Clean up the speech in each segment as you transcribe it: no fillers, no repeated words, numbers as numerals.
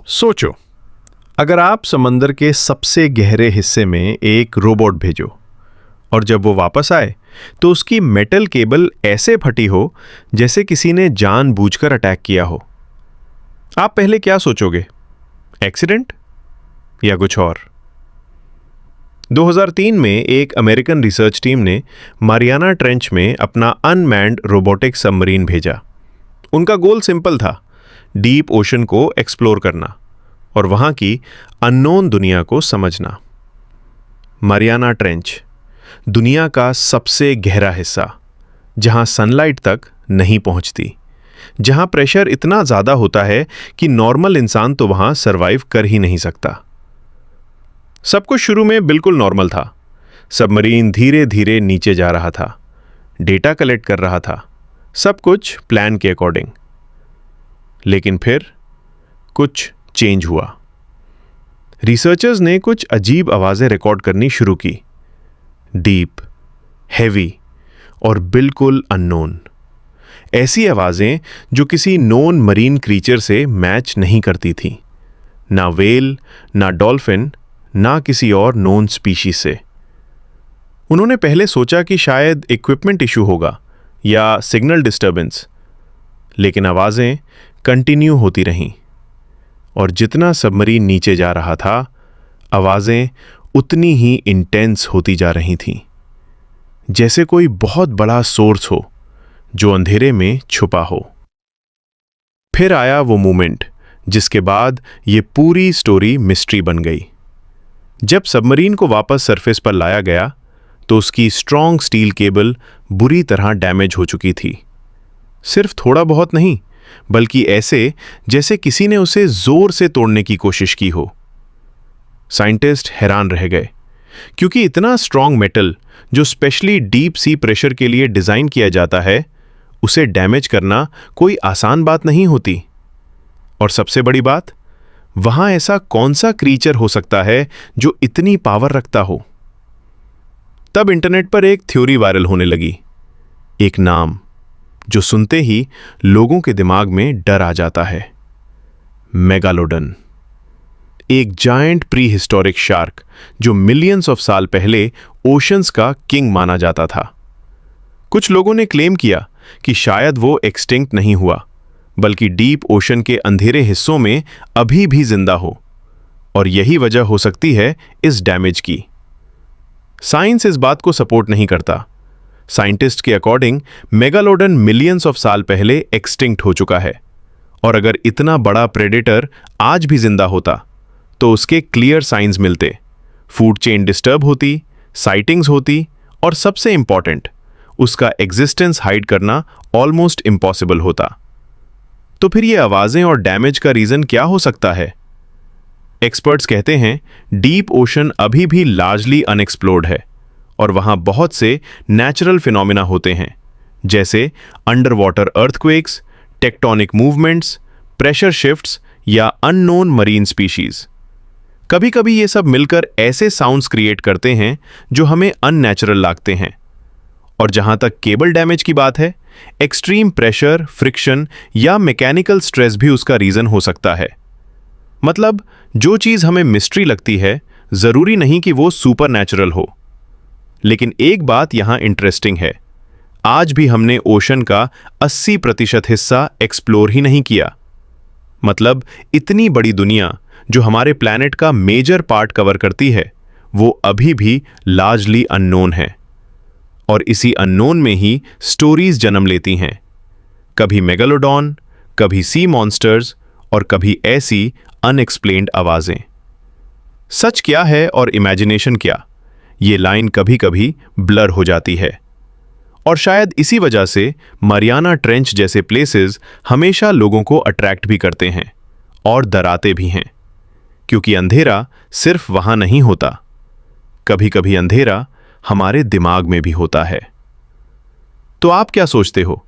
सोचो, अगर आप समंदर के सबसे गहरे हिस्से में एक रोबोट भेजो और जब वो वापस आए तो उसकी मेटल केबल ऐसे फटी हो जैसे किसी ने जानबूझकर अटैक किया हो, आप पहले क्या सोचोगे? एक्सीडेंट या कुछ और? 2003 में एक अमेरिकन रिसर्च टीम ने मारियाना ट्रेंच में अपना अनमैन्ड रोबोटिक सबमरीन भेजा। उनका गोल सिंपल था, डीप ओशन को एक्सप्लोर करना और वहां की अननोन दुनिया को समझना। मारियाना ट्रेंच, दुनिया का सबसे गहरा हिस्सा, जहां सनलाइट तक नहीं पहुंचती, जहां प्रेशर इतना ज्यादा होता है कि नॉर्मल इंसान तो वहां सरवाइव कर ही नहीं सकता। सब कुछ शुरू में बिल्कुल नॉर्मल था। सबमरीन धीरे धीरे नीचे जा रहा था, डेटा कलेक्ट कर रहा था, सब कुछ प्लान के अकॉर्डिंग। लेकिन फिर कुछ चेंज हुआ। रिसर्चर्स ने कुछ अजीब आवाजें रिकॉर्ड करनी शुरू की, डीप, हैवी और बिल्कुल अननोन। ऐसी आवाजें जो किसी नोन मरीन क्रीचर से मैच नहीं करती थी, ना व्हेल, ना डॉल्फिन, ना किसी और नोन स्पीशीज से। उन्होंने पहले सोचा कि शायद इक्विपमेंट इशू होगा या सिग्नल डिस्टर्बेंस, लेकिन आवाजें कंटिन्यू होती रहीं और जितना सबमरीन नीचे जा रहा था, आवाजें उतनी ही इंटेंस होती जा रही थीं, जैसे कोई बहुत बड़ा सोर्स हो जो अंधेरे में छुपा हो। फिर आया वो मोमेंट जिसके बाद ये पूरी स्टोरी मिस्ट्री बन गई। जब सबमरीन को वापस सरफेस पर लाया गया तो उसकी स्ट्रॉन्ग स्टील केबल बुरी तरह डैमेज हो चुकी थी। सिर्फ थोड़ा बहुत नहीं, बल्कि ऐसे जैसे किसी ने उसे जोर से तोड़ने की कोशिश की हो। साइंटिस्ट हैरान रह गए, क्योंकि इतना स्ट्रॉन्ग मेटल जो स्पेशली डीप सी प्रेशर के लिए डिजाइन किया जाता है, उसे डैमेज करना कोई आसान बात नहीं होती। और सबसे बड़ी बात, वहां ऐसा कौन सा क्रीचर हो सकता है जो इतनी पावर रखता हो? तब इंटरनेट पर एक थ्योरी वायरल होने लगी, एक नाम जो सुनते ही लोगों के दिमाग में डर आ जाता है, मेगालोडन। एक जायंट प्री हिस्टोरिक शार्क जो मिलियंस ऑफ साल पहले ओशंस का किंग माना जाता था। कुछ लोगों ने क्लेम किया कि शायद वो एक्सटिंक्ट नहीं हुआ, बल्कि डीप ओशन के अंधेरे हिस्सों में अभी भी जिंदा हो, और यही वजह हो सकती है इस डैमेज की। साइंस इस बात को सपोर्ट नहीं करता। साइंटिस्ट के अकॉर्डिंग मेगालोडन मिलियंस ऑफ साल पहले एक्सटिंक्ट हो चुका है, और अगर इतना बड़ा प्रेडेटर आज भी जिंदा होता तो उसके क्लियर साइंस मिलते, फूड चेन डिस्टर्ब होती, साइटिंग्स होती, और सबसे इंपॉर्टेंट, उसका एग्जिस्टेंस हाइड करना ऑलमोस्ट इम्पॉसिबल होता। तो फिर ये आवाजें और डैमेज का रीजन क्या हो सकता है? एक्सपर्ट्स कहते हैं डीप ओशन अभी भी लार्जली अनएक्सप्लोर्ड है और वहां बहुत से नेचुरल फिनोमिना होते हैं, जैसे under water earthquakes, tectonic movements, pressure shifts या अननोन मरीन स्पीशीज। कभी कभी ये सब मिलकर ऐसे साउंड्स क्रिएट करते हैं जो हमें अननेचुरल लगते हैं। और जहां तक केबल डैमेज की बात है, एक्सट्रीम प्रेशर, फ्रिक्शन या मैकेनिकल स्ट्रेस भी उसका रीजन हो सकता है। मतलब जो चीज हमें मिस्ट्री लगती है, जरूरी नहीं कि वो सुपर नेचुरल हो। लेकिन एक बात यहां इंटरेस्टिंग है, आज भी हमने ओशन का 80% हिस्सा एक्सप्लोर ही नहीं किया। मतलब इतनी बड़ी दुनिया जो हमारे प्लैनेट का मेजर पार्ट कवर करती है, वो अभी भी लार्जली अननोन है। और इसी अननोन में ही स्टोरीज जन्म लेती हैं, कभी मेगालोडॉन, कभी सी मॉन्स्टर्स, और कभी ऐसी अनएक्सप्लेन्ड आवाजें। सच क्या है और इमेजिनेशन क्या, ये लाइन कभी कभी ब्लर हो जाती है। और शायद इसी वजह से मारियाना ट्रेंच जैसे प्लेसेस हमेशा लोगों को अट्रैक्ट भी करते हैं और डराते भी हैं, क्योंकि अंधेरा सिर्फ वहां नहीं होता, कभी कभी अंधेरा हमारे दिमाग में भी होता है। तो आप क्या सोचते हो?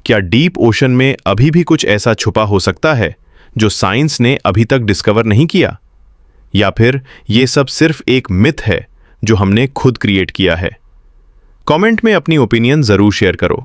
क्या डीप ओशन में अभी भी कुछ ऐसा छुपा हो सकता है जो साइंस ने अभी तक डिस्कवर नहीं किया? या फिर ये सब सिर्फ एक मिथ है जो हमने खुद क्रिएट किया है? कमेंट में अपनी ओपिनियन जरूर शेयर करो।